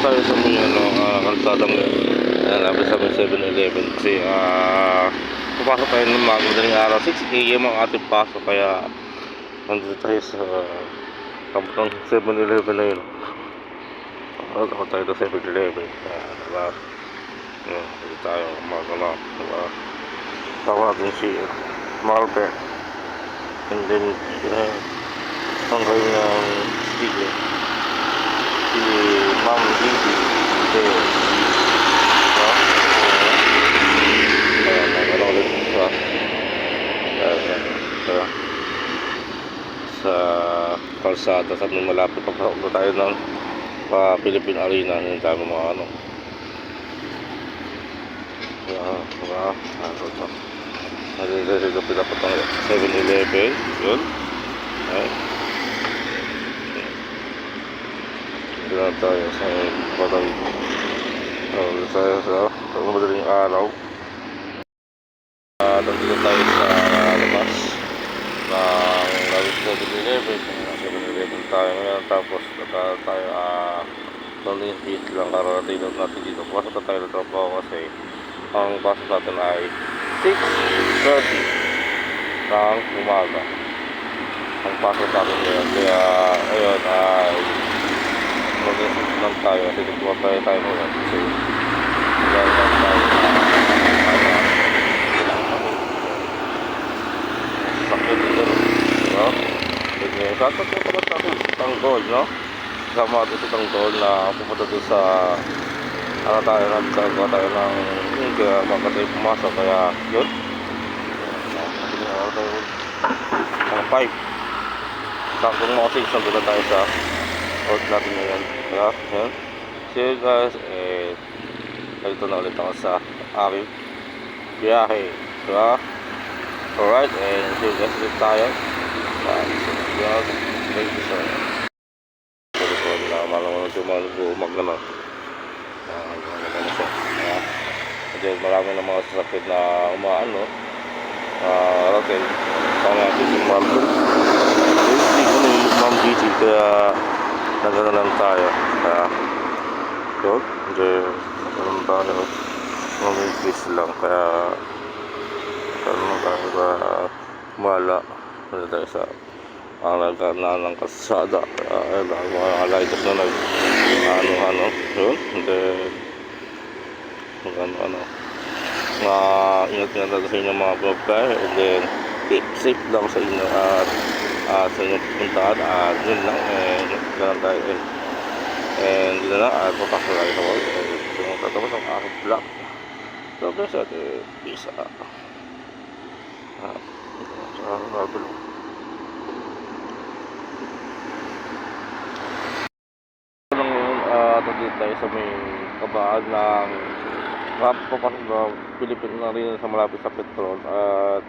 Tayo sa may kalsadang lapit sa may 7-Eleven kasi papasok tayo ng madaling araw. 6 AM ang ating pasok, kaya nandito tayo sa kabutang 7-Eleven na yun. Ako tayo sa 7-Eleven, diba? Dito tayo umaga, diba? Tawa natin si Marpe, and then ang kanyang sticker si Ma'am Gigi. Sa kalsada sa malapit pa tayo ng Philippine Arena. Yung dami mga nagagapit dapat ang 7-Eleven yun. Dito na tayo sa patay. Dito tayo sa madaling araw. Nandito tayo sa labas ng 7-Eleven. 7-Eleven tayo ngayon, tapos tayo nalipit lang kararating natin dito. Pasok na tayo ng trabaho kasi ang pasok natin ay 6:30 ng umaga ang pasok natin ngayon. Kaya ayun ay mag-isip lang tayo kasi nagpapay tayo ngayon kasi lang tayo sakit dito, no? Sasat mo naman sa akin si Tanggol, no? Kasama natin si Tanggol na pupunta doon sa tayo nagkagawa tayo ng hindi makatay pumasok, kaya yun ang 5 saktong mga 6 nandun na tayo sa work natin ngayon. Kaya yun, see you guys, dito na ulit ako sa aking biyahe, diba? Alright, and see you guys ulit tayo thank you so much. Na malaman mag kasi marami na mga sasakit na umaano rating kaya natin si Ma'am Gigi, kaya nagano lang tayo, kaya yun, hindi nagano tayo mag-increase lang, kaya ano lang tayo ba mala ano tayo sa ang nagana ng kasada, kaya mga lighters na ano yun, hindi ingat-ingat natin sa inyo mga vlogger, and then keep safe lang sa inyo at sa inyong pupuntahan, at yun lang, ganun tayo and yun na, at papasok tayo sa work, so tatapos ang aking vlog. So guys, at peace out. Nandito tayo sa may kabaan ng papasok na Philippine Arena sa malapit sa Petron, at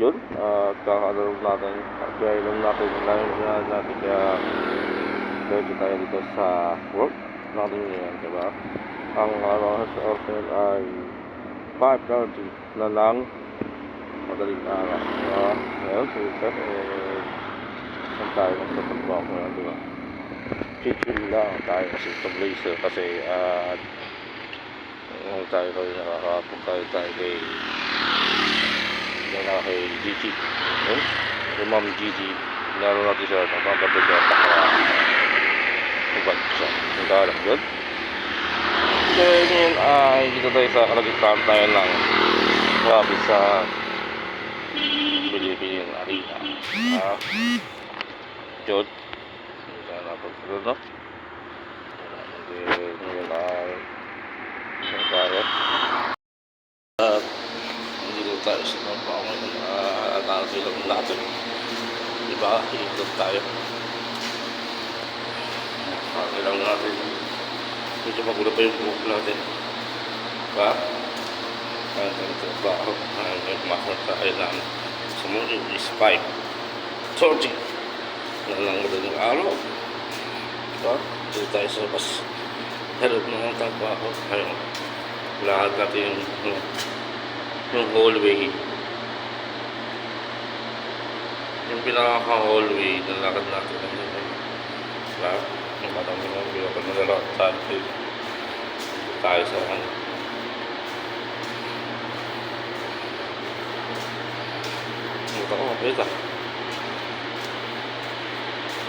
yun, kakaroon natin, kaya ilang natin kaya dito tayo dito sa work natin ngayon, diba? Ang sa order ay 5:30 na lang madaling araw, diba? Ngayon, so saan tayo sa trabaho ngayon, diba? Chill lang tayo kasi sa Blazer, kasi tayo nakakapag tayo kay Gigi, yung Ma'am Gigi, lalo natin siya napapagod siya nakakapag siya nagkalang good. Kaya ngayon ay dito tayo sa kalagitnaan tayo ng lapit sa Philippine Arena, yun napagod, no? Ngayon ay tayo dito tayo sa trabaho ngayon, nakasilong natin, diba? Ikot tayo, kailangan natin medyo magulo pa yung buhok natin, diba? Ang trabaho ang pumasok tayo ng sa morning is 5:30 na lang madaling araw, diba? Dito tayo sa labas harap ng trabaho. Ayun, lahat natin yung hallway, yung pinaka-hallway ng lakad natin, diba? Yung parang yung pinaka-nalarap sa atin. tayo sa ano. Mata ko, beta.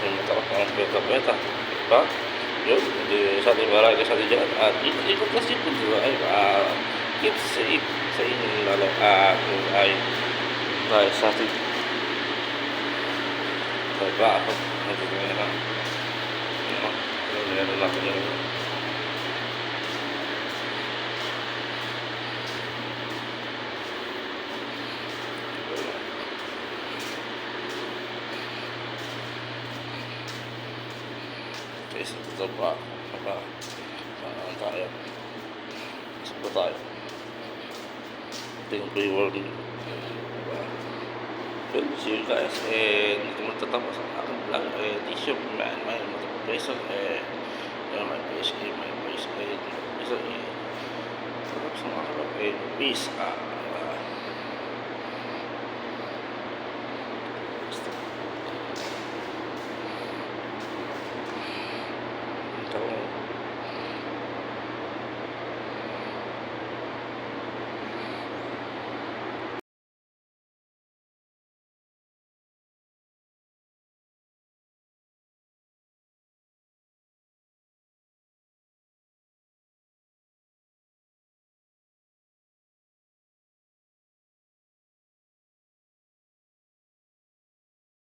Yung mata ko, ang beta. Diba? Yun, hindi sa ating marami sa atin dyan. At ikot kasi po, diba? Ay, keep safe sa inyong lalong ay tayo sa ating trabaho. Nandito nga na. Ano natin yung sa trabaho. Tayo. Sa tayo. Tingin ko yung world. Well, see you guys. Dito magtatapos ang aking vlog. T-shirt, may peso. My peso. Tapos ang aking vlog. Peace out.